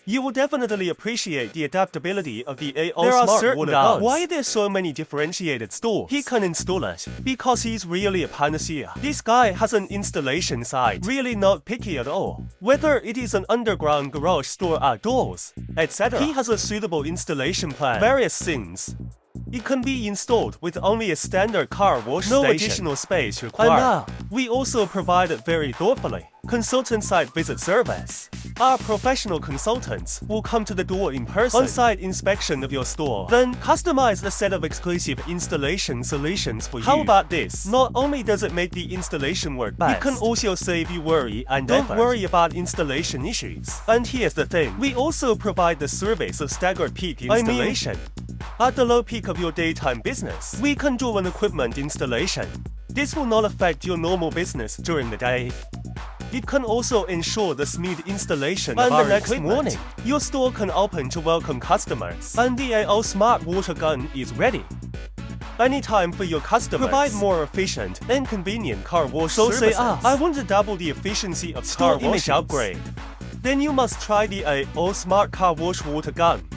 You will definitely appreciate the adaptability of the AO There are smart certain water guns. guns. Why are there so many differentiated stores? He can install it because he's really a panacea. This guy has an installation site, really not picky at all. Whether it is an underground garage store outdoors, etc. He has a suitable installation plan. Various things. It can be installed with only a standard car wash station. No additional space required. And now, we also provide it very thoughtfully. Consultant site visit service. Our professional consultants will come to the door in person. On-site inspection of your store. Then customize a set of exclusive installation solutions for you. How about this? Not only does it make the installation work best, it can also save you worry and don't worry about installation issues. And here's the thing. We also provide the service of staggered peak installation. At the low peak of your daytime business, we can do an equipment installation. This will not affect your normal business during the day. It can also ensure the smooth installation of our equipment. And the next morning, your store can open to welcome customers, and the AO smart water gun is ready. Anytime for your customers. Provide more efficient and convenient car wash services. Say, I want to double the efficiency of store image upgrade. Then you must try the AO smart car wash water gun.